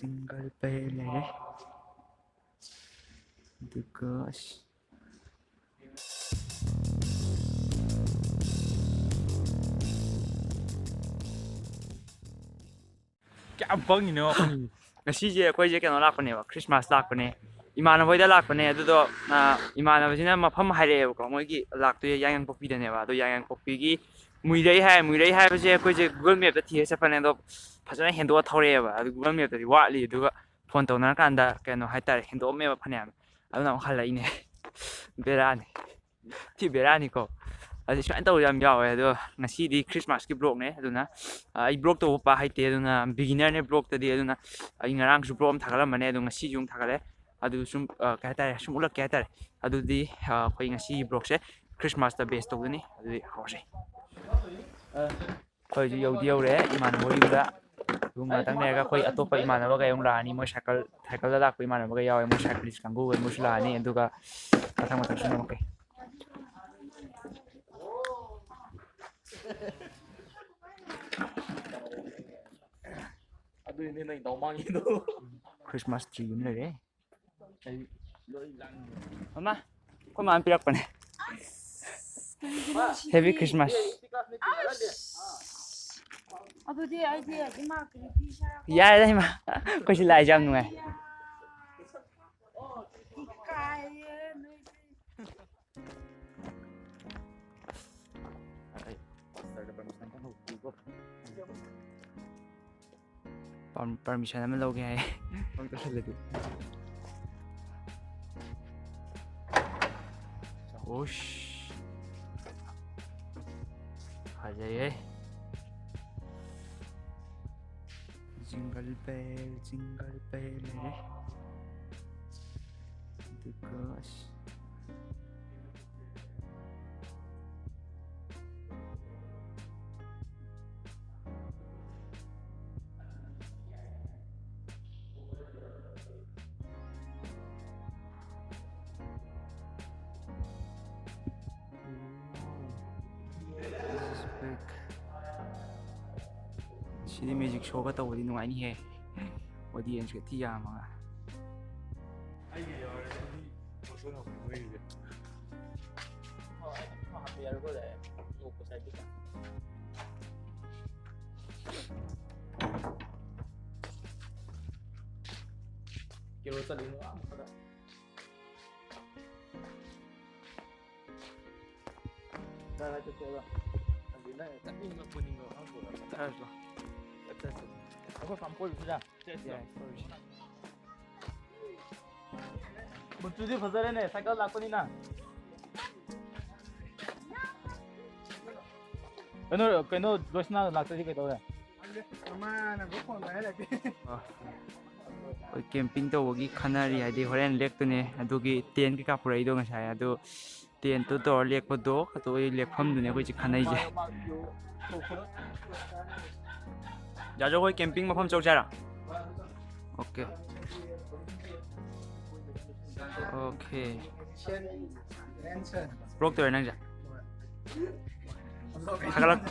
jingle bell lere duga kya bangino ngasi je akhoi je keno lakpane ba Christmas lakpane imana boida lakpane adu do imana basina mafam haire ko moi gi lakto yang pokpi dane ba do yang pokpi gi muirei hai ba je akhoi je Google Map da thi se pane do phajana hendo thore ba adu Google Map da ri wa li du ga phone to na kan da keno hai tar hendo me ba phane adu na khala ine berani ti berani ko adu shan to yam yawe adu ngasi di Christmas ki blog ne adu na ai blog to pa hai te adu na beginner ne blog ta di adu na ai ngarang su blog thagala mane adu ngasi jung thagale adu sum ka ta sum ulak ka ta adu di khoi ngasi blog se Christmas ta base to ni adu hose khoi ji yau di yau re iman bori da dung ma tang ne ga khoi atopa iman ba ga yong la ni mo cycle da lak iman ba ga yaw mo cyclist kang go mo sla ni adu ga matang sun mo ke Christmas tree yun lere mama ko man pirak pane Happy Christmas adu di ai di ma kri sha ya dai ma ko si lai jam nu ai permission naman loge hai ang to sila du osh hajaye jingle bell because Sini music show ka to wadi nungai ni he audience ka ti ya ma ai ge yaar ni so na ko wei ge ha ha yaar ko le no ko sai ka kilo ta lino am kada dara ke te ba andina ta ni ma kuning go ha ko ta ha aku sampul sudah. Betul di pasar ini, cycle laku ni na. Keno dosna laku sih kita udah. Mana gua phone lah lagi. Camping tu wagi kanari ada horen lek tu ni, adugi tent kita purai dong saya, adu tent tu dor lek pada, atau lek fam tu ni aku cik kanai je. Jajo koi camping mafam chok jara. Okay. Okay. Blog to nang ja.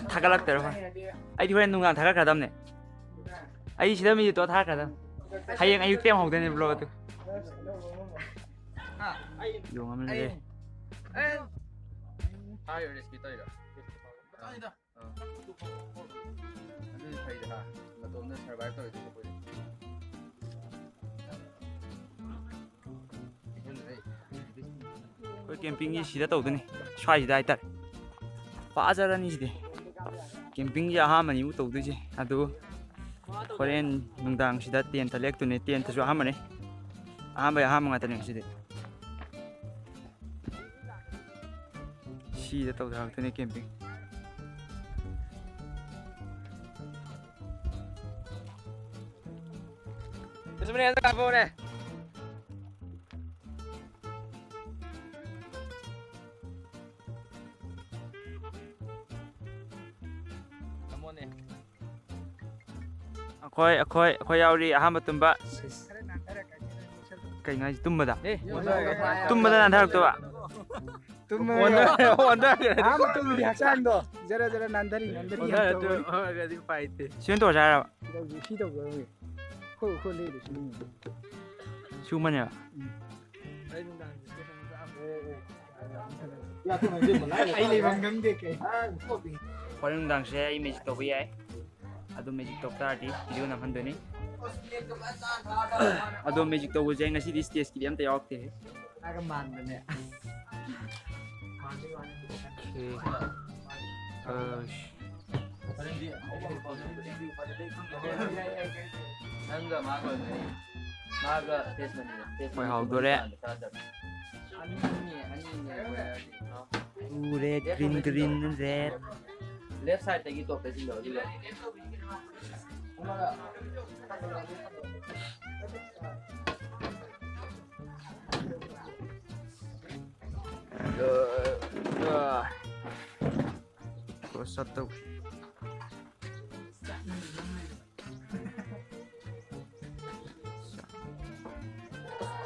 Thagalak ter phai. Ai di horen nungang thagak kadam ne. Ai sida mi to thagak kadam. Hayeng ayuk tem hok den blog tu. Ha, ai yo ngam le. Ai yo risk kita ida. Ai da. Koi camping ni sida tau dani swai sida ai tar fazara ni sida camping ya ha mani u tau du je adu horen nungdang sida ten ta lek tu ne ten ta so ha mane ba ha ma ta ne sida sida tau da tu ne camping sebenarnya tak apa deh. Kamu ni. Aku yauri aham betul mbak. Kayak ngaji tumba dah. Tumba dah nanti tu pak. Tumba. Wanda. Aham tumba biasa ando. Jara nandari. Oh, jadi pahit. Siapa tu cara? Kita berani. ꯑꯩꯈꯣꯏ ꯂꯩꯗꯨ ꯁꯨꯃꯅꯦꯕ ꯑꯩ ꯂꯩꯐꯝ ꯈꯪꯗꯦ ꯀꯩ ꯍꯣꯔꯦꯟ ꯅꯨꯡꯗꯥꯡꯁꯦ ꯑꯩ magic ꯇꯧꯕ ꯌꯥꯏ ꯑꯗꯨ ꯃꯦꯖꯤꯛ ꯇꯧ ꯇꯥꯔꯗꯤ ꯚꯤꯗꯤꯑꯣ ꯅꯝꯍꯟꯗꯣꯏꯅꯤ ꯑꯗꯣ ꯃꯦꯖꯤꯛ ꯇꯧꯕꯁꯦ ꯉꯁꯤꯗꯤ ꯁ꯭ꯇꯦꯖꯀꯤꯗꯤ ꯑꯝꯇ ꯌꯥꯎꯔꯛꯇꯦ ꯃꯥꯟꯕꯅꯦ ꯍꯣꯏ ꯍꯧꯗꯣꯔꯦ ꯔꯦꯠ ꯒ꯭ꯔꯤꯟ ꯔꯦꯠ ꯂꯦꯐ ꯁꯥꯏꯗꯇꯒꯤ ꯇꯣꯞꯇ ꯆꯤꯡꯗꯕ ꯑꯗꯨꯒ ꯆꯠꯇꯧ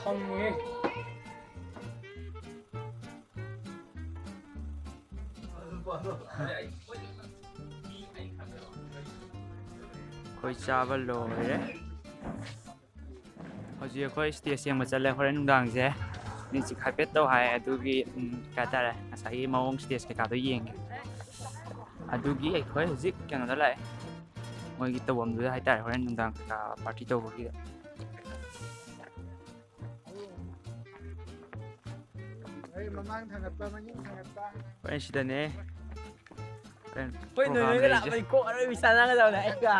ꯈꯪꯉꯦ ꯑꯩꯈꯣꯏ ꯆꯥꯕ ꯂꯣꯏꯔꯦ ꯍꯧꯖꯤꯛ ꯑꯩꯈꯣꯏ ꯁ꯭ꯇꯦꯖ ꯌꯦꯡꯕ ꯆꯠꯂꯦ ꯍꯣꯔꯦꯟ ꯅꯨꯡꯗꯥꯡꯁꯦ ꯃ꯭ꯌꯨꯖꯤꯛ ꯍꯥꯏꯐꯦꯠ ꯇꯧ ꯍꯥꯏ ꯑꯗꯨꯒꯤ ꯀꯩ ꯍꯥꯏꯇꯥꯔꯦ ꯉꯁꯥꯏꯒꯤ ꯃꯑꯣꯡ ꯁ꯭ꯇꯦꯖ ꯀꯩꯀꯥꯗꯣ ꯌꯦꯡꯒꯦ ꯑꯗꯨꯒꯤ ꯑꯩꯈꯣꯏ ꯍꯧꯖꯤꯛ ꯀꯩꯅꯣꯗ ꯂꯥꯛꯑꯦ ꯃꯣꯏꯒꯤ ꯇꯧꯐꯝꯗꯨꯗ ꯍꯥꯏꯇꯥꯔꯦ ꯍꯣꯔꯦꯟ ꯅꯨꯡꯗꯥꯡ ꯀꯩꯀꯥ ꯄꯥꯔꯇꯤ ꯇꯧꯕꯒꯤꯗ ꯃꯃꯥꯡ ꯊꯥꯡꯒꯠꯄ ꯃꯅꯤꯡ ꯊꯥꯡꯒꯠꯄ ꯍꯣꯔꯦꯟ ꯁꯤꯗꯅꯦ ꯍꯣꯏ ꯅꯣꯏꯒ ꯂꯥꯛꯄꯗꯤ ꯀꯣꯛ ꯑꯔꯣꯏꯕꯤ ꯆꯥꯟꯅꯒꯗꯕꯅꯦ ꯑꯩꯒ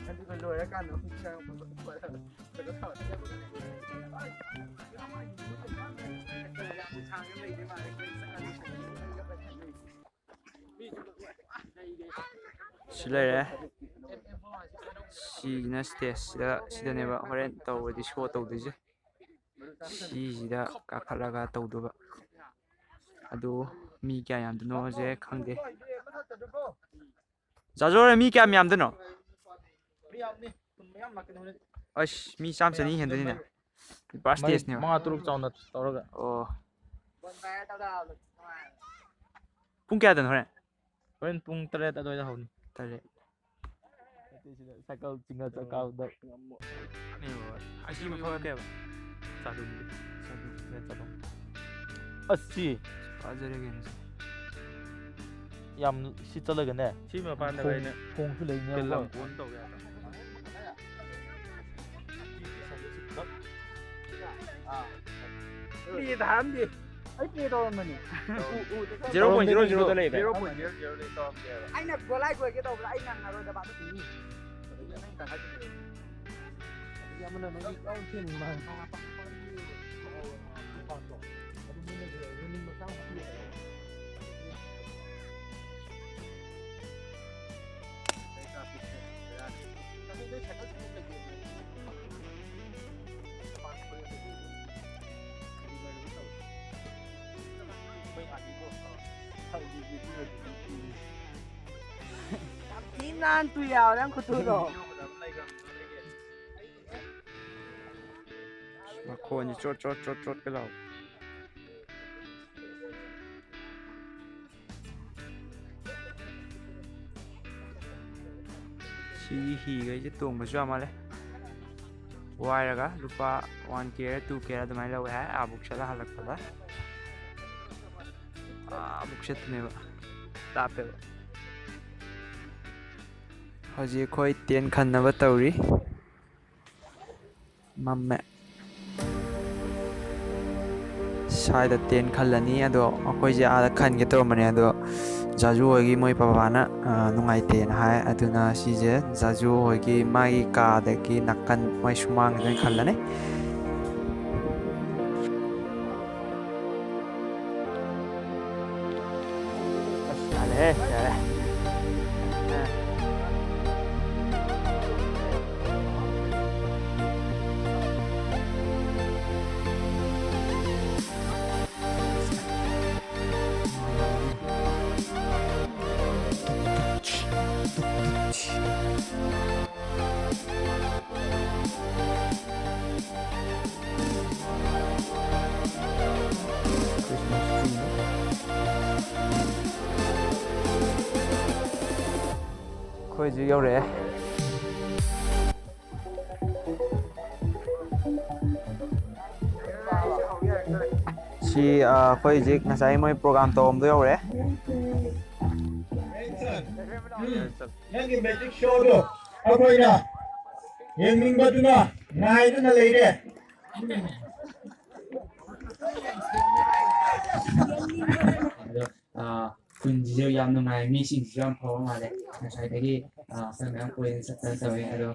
ꯑꯗꯨꯒ ꯂꯣꯏꯔꯀꯥꯟꯗ ꯁꯤ ꯂꯩꯔꯦ ꯁꯤꯅ ꯁ꯭ꯇꯦꯖꯁꯤꯗ ꯁꯤꯗꯅꯦꯕ ꯍꯣꯔꯦꯟ ꯇꯧꯕꯗꯤ ꯁꯣ ꯇꯧꯗꯣꯏꯁꯦ ꯁꯤꯁꯤꯗ ꯀꯥꯈꯠꯂꯒ ꯇꯧꯗꯣꯏꯕ ꯑꯗꯨ ꯃꯤ ꯀꯌꯥ ꯌꯥꯝꯗꯣꯏꯅꯣꯁꯦ ꯈꯪꯗꯦ ꯖꯥꯖꯣꯔ ꯃꯤ ꯀꯌꯥꯝ ꯌꯥꯝꯗꯣꯏꯅꯣ ꯑꯁ ꯃꯤ 100-200 ꯍꯦꯟꯗꯣꯏꯅꯤꯅꯦ ꯄꯨꯔꯥ ꯁ꯭ꯇꯦꯖꯅꯦꯕ 5-6 ꯆꯥꯎꯅ ꯇꯧꯔꯒ ꯑꯣ ꯄꯨꯡ ꯀꯌꯥꯗꯅꯣ ꯍꯣꯔꯦꯟ ꯄꯨꯡ 8 ꯑꯗꯨꯋꯥꯏꯗ ꯍꯧꯅꯤ 8 ꯁꯥꯏꯀꯜ ꯆꯤꯡꯉ ꯆꯠꯀꯥꯕꯗ ꯑꯁꯤ ꯃꯐꯝ ꯀꯩꯕ ꯑꯁꯤ ꯐꯖꯔꯦꯒꯦꯅꯦ ꯌꯥꯝ ꯁꯤ ꯆꯠꯂꯒꯅꯦ ꯁꯤ ꯃꯄꯥꯟꯗ ꯑꯩꯅ ꯊꯣꯡꯁꯨ ꯂꯩꯅꯦꯕꯀꯣ ꯂꯝꯀꯣꯟ ꯇꯧ ꯌꯥꯗ꯭ꯔꯥ ꯄ꯭ꯂꯦ ꯊꯥꯔꯝꯗꯦ ꯑꯩ ꯄ꯭ꯂꯦ ꯇꯧꯔꯝꯕꯅꯤ 0.00ꯗ ꯂꯩꯕ 0.00 ꯇꯧꯔꯝꯗꯦꯕ ꯑꯩꯅ ꯒꯣꯂꯥꯏ ꯈꯣꯏꯒꯦ ꯇꯧꯕꯗ ꯑꯩ ꯅꯪꯉꯔꯣꯏꯗꯕ ꯑꯗꯨꯒꯤ ꯑꯃꯅ ꯃꯒꯤ ꯀꯥꯎ ꯊꯦꯡ ꯃꯥ Nan tu yao đang kutu ro. ꯃꯈꯣꯟꯁꯤ ꯆꯣꯠ ꯀ ꯂꯥꯎ ꯁꯤꯒꯤ ꯍꯤꯒꯩꯁꯦ ꯇꯣꯡꯕꯁꯨ ꯌꯥꯝ ꯃꯥꯜꯂꯦ ꯋꯥꯏꯔꯒ ꯂꯨꯄꯥ 1K 2K ꯑꯗꯨꯃꯥꯏꯅ ꯂꯧꯋꯦ ꯍꯥꯏ ꯑꯥꯕꯨꯛ ꯆꯠꯂ ꯍꯜꯂꯛꯄꯗ ꯑꯃꯨꯛ ꯆꯠꯇꯅꯦꯕ ꯂꯥꯞꯄꯦꯕ ꯍꯧꯖꯤꯛ ꯑꯩꯈꯣꯏ ꯇꯦꯟ ꯈꯟꯅꯕ ꯇꯧꯔꯤ ꯃꯝꯃꯦ ꯁ꯭ꯋꯥꯏꯗ ꯇꯦꯟ ꯈꯜꯂꯅꯤ ꯑꯗꯣ ꯑꯩꯈꯣꯏꯁꯦ ꯑꯥꯗ ꯈꯟꯒꯦ ꯇꯧꯔꯝꯕꯅꯦ ꯑꯗꯣ ꯖꯥꯖꯨ ꯍꯣꯏꯒꯤ ꯃꯣꯏ ꯄꯄꯥꯅ ꯅꯨꯡꯉꯥꯏꯇꯦꯅ ꯍꯥꯏ ꯑꯗꯨꯅ ꯁꯤꯁꯦ ꯖꯥꯖꯨ ꯍꯣꯏꯒꯤ ꯃꯥꯒꯤ ꯀꯥꯗꯒꯤ ꯅꯥꯀꯟ ꯃꯣꯏ ꯁꯨꯃꯥꯡꯗ ꯑꯣꯏꯅ ꯈꯜꯂꯅꯤ ꯌꯥꯔꯦ ꯑꯩꯈꯣꯏꯁꯨ ꯌꯧꯔꯛꯑꯦ ꯁꯤ ꯑꯩꯈꯣꯏ ꯍꯧꯖꯤꯛ ꯉꯁꯥꯏ ꯃꯣꯏ ꯄ꯭ꯔꯣꯒꯥꯝ ꯇꯧꯔꯝꯗꯣ ꯌꯧꯔꯦ ꯅꯪꯒꯤ ꯃꯦꯖꯤꯛ ꯁꯣꯗꯣ ꯑꯩꯈꯣꯏꯅ ꯌꯦꯡꯅꯤꯡꯕꯗꯨꯅ ꯉꯥꯏꯗꯨꯅ ꯂꯩꯔꯦ ꯑꯗꯣ ꯈꯨꯟꯁꯤꯁꯨ ꯌꯥꯝ ꯅꯨꯡꯉꯥꯏ ꯃꯤꯁꯤꯡꯁꯤꯁꯨ ꯌꯥꯝ ꯐꯕ ꯃꯥꯜꯂꯦ ꯉꯁꯥꯏꯗꯒꯤ ꯑꯩꯈꯣꯏ ꯃꯌꯥꯝ ꯀꯣꯏꯅ ꯆꯠꯇꯅ ꯇꯧꯋꯦ ꯑꯗꯣ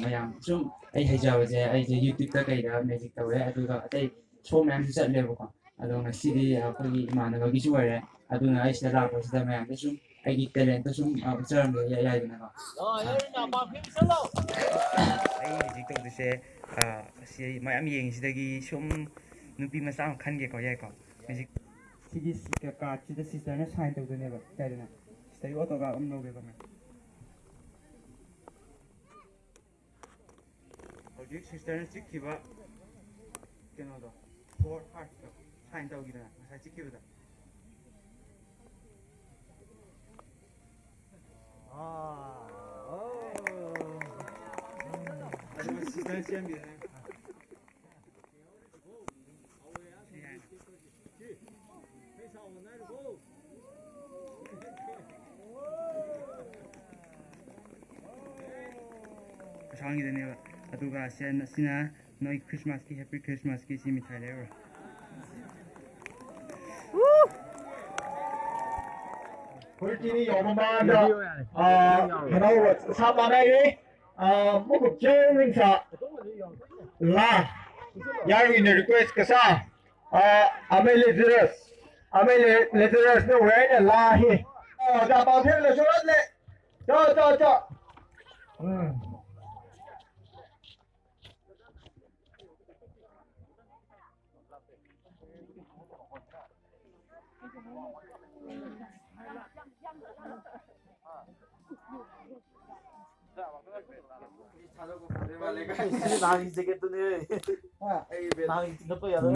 ꯃꯌꯥꯝ ꯁꯨꯝ ꯑꯩ ꯍꯩꯖꯕꯁꯦ ꯑꯩꯁꯦ ꯌꯨꯇ꯭ꯌꯨꯕꯇ ꯀꯩꯗ ꯃꯦꯖꯤꯛ ꯇꯧꯋꯦ ꯑꯗꯨꯒ ꯑꯇꯩ ꯁꯣ ꯃꯌꯥꯝꯁꯨ ꯆꯠꯂꯦꯕꯀꯣ ꯑꯗꯣ ꯉꯁꯤꯗꯤ ꯑꯩꯈꯣꯏꯒꯤ ꯏꯃꯥꯟꯅꯕꯒꯤꯁꯨ ꯑꯣꯏꯔꯦ ꯑꯗꯨꯅ ꯑꯩ ꯁꯤꯗ ꯂꯥꯛꯄꯁꯤꯗ ꯃꯌꯥꯝꯗ ꯁꯨꯝ ꯑꯩꯒꯤ ꯇꯦꯂꯦꯟꯇꯣ ꯁꯨꯝ ꯎꯠꯆꯔꯝꯕ ꯌꯥꯏꯗꯅꯀꯣ ꯑꯩ ꯍꯧꯖꯤꯛ ꯇꯧꯗꯣꯏꯁꯦ ꯑꯁꯤ ꯃꯌꯥꯝ ꯌꯦꯡꯉꯤꯁꯤꯗꯒꯤ ꯁꯨꯝ ꯅꯨꯄꯤ ꯃꯆꯥ ꯑꯃ ꯈꯟꯒꯦꯀꯣ ꯌꯥꯏꯀꯣ ꯍꯧꯖꯤꯛ ꯁꯤꯒꯤ ꯀꯥꯔꯠꯁꯤꯗ ꯁꯤꯁꯇꯔꯅ ꯁꯥꯏꯟ ꯇꯧꯗꯣꯏꯅꯦꯕ ꯌꯥꯏꯗꯅ ꯁꯤꯁꯇꯔꯒꯤ ꯑꯣꯇꯣꯒ꯭ꯔꯥꯐ ꯑꯃ ꯂꯧꯒꯦꯀꯣ ꯃꯦꯝ ꯍꯧꯖꯤꯛ ꯁꯤꯁꯇꯔꯅ ꯆꯤꯛꯈꯤꯕ ꯀꯩꯅꯣꯗꯣ 4 ꯍꯥꯔꯠꯇꯣ ꯁꯥꯏꯟ ꯇꯧꯈꯤꯗꯅ ꯉꯁꯥꯏ ꯆꯤꯛꯈꯤꯕꯗ ꯑꯗꯨꯒ ꯁꯤꯁꯇꯔ ꯆꯦꯟꯕꯤꯗꯅ ꯑꯁꯥꯡꯒꯤꯗꯅꯦꯕ ꯑꯗꯨꯒ ꯁꯤꯅ ꯅꯣꯏ ꯈ꯭ꯔꯤꯁꯃꯥꯁꯀꯤ ꯍꯦꯄꯤ ꯈ꯭ꯔꯤꯁꯃꯥꯁꯀꯤ ꯁꯤ ꯃꯤꯊꯥꯏ ꯂꯩꯔꯨꯔꯣ ꯍꯧꯖꯤꯛꯀꯤ ꯌꯧꯕ ꯃꯥꯡꯗ ꯍꯔꯥꯎ ꯁꯥ ꯃꯥꯟꯅꯩ ꯃꯨꯛ ꯆꯦꯡꯁꯥ ꯂꯥ ꯌꯥꯔꯤꯅ ꯔꯤꯀ꯭ꯋꯦꯁ ꯀꯁꯥ ꯑꯃꯦ ꯂꯦꯖꯔꯁ ꯅ ꯋꯦꯅ ꯂꯥꯍꯤ ꯗꯥ ꯄꯥꯎꯊꯦꯜ ꯂꯁꯣꯔꯠꯂꯦ ꯆꯣ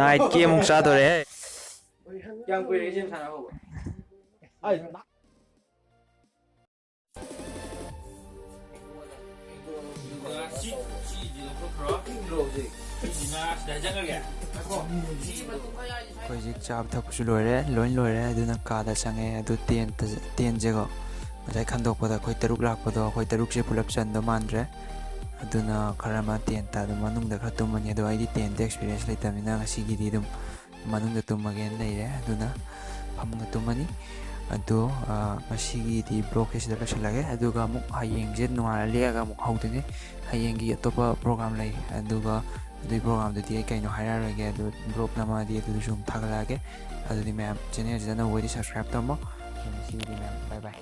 나이트 게임 ꯑꯃꯨꯛ ꯆꯥꯗꯣꯔꯦ ꯀꯌꯥꯝ ꯀꯨꯏꯔꯦ ꯁꯤ ꯁꯥꯟꯅ ꯍꯧꯕ ꯑꯩꯈꯣꯏ ꯍꯧꯖꯤꯛ ꯆꯥꯕ ꯊꯛꯄꯁꯨ ꯂꯣꯏꯔꯦ ꯂꯣꯏ ꯂꯣꯏꯔꯦ ꯑꯗꯨꯅ ꯀꯥꯗ ꯆꯪꯉꯦ ꯑꯗꯨ ꯇꯦꯟꯁꯦꯀꯣ ꯉꯁꯥꯏ ꯈꯟꯗꯣꯛꯄꯗ ꯑꯩꯈꯣꯏ 6 ꯂꯥꯛꯄꯗꯣ ꯑꯩꯈꯣꯏ 6ꯁꯦ ꯄꯨꯂꯞ ꯆꯟꯗꯧ ꯃꯥꯟꯗ꯭ꯔꯦ ꯑꯗꯨꯅ ꯈꯔ ꯑꯃ ꯇꯦꯟꯇ ꯑꯗꯨꯝ ꯃꯅꯨꯡꯗ ꯈꯔ ꯇꯨꯝꯃꯅꯤ ꯑꯗꯣ ꯑꯩꯗꯤ ꯇꯦꯟꯇ ꯑꯦꯛꯁꯄꯤꯔꯤꯌꯦꯟꯁ ꯂꯩꯇꯕꯅꯤꯅ ꯉꯁꯤꯒꯤꯗꯤ ꯑꯗꯨꯝ ꯃꯅꯨꯡꯗ ꯇꯨꯝꯃꯒꯦꯅ ꯂꯩꯔꯦ ꯑꯗꯨꯅ ꯐꯃꯨꯡꯗ ꯇꯨꯝꯃꯅꯤ ꯑꯗꯣ ꯉꯁꯤꯒꯤꯗꯤ ꯕ꯭ꯂꯣꯛꯁꯦ ꯁꯤꯗ ꯂꯣꯏꯁꯤꯜꯂꯒꯦ ꯑꯗꯨꯒ ꯑꯃꯨꯛ ꯍꯌꯦꯡꯁꯦ ꯅꯣꯡꯉꯥꯜꯂ ꯂꯦꯛꯑꯒ ꯑꯃꯨꯛ ꯍꯧꯗꯣꯏꯅꯤ ꯍꯌꯦꯡꯒꯤ ꯑꯇꯣꯞꯄ ꯄ꯭ꯔꯣꯒ꯭ꯔꯥꯝ ꯂꯩ ꯑꯗꯨꯒ ꯑꯗꯨꯒꯤ ꯄ꯭ꯔꯣꯒ꯭ꯔꯥꯝꯗꯨꯗꯤ ꯑꯩ ꯀꯩꯅꯣ ꯍꯥꯏꯔꯛꯑꯔꯣꯏꯒꯦ ꯑꯗꯨ ꯕ꯭ꯂꯣꯛ ꯅꯝꯃꯗꯤ ꯑꯗꯨꯗꯁꯨ ꯑꯃꯨꯛ ꯊꯥꯒꯠꯂꯛꯑꯒꯦ ꯑꯗꯨꯗꯤ ꯃꯌꯥꯝ ꯆꯦꯅꯦꯜꯁꯤꯗ ꯑꯅꯧꯕꯗꯤ ꯁꯕꯁꯀ꯭ꯔꯥꯏꯕ ꯇꯧꯔꯝꯃꯣ ꯉꯁꯤꯒꯤꯗꯤ ꯃꯌꯥꯝ ꯕꯥꯏ ꯕꯥꯏ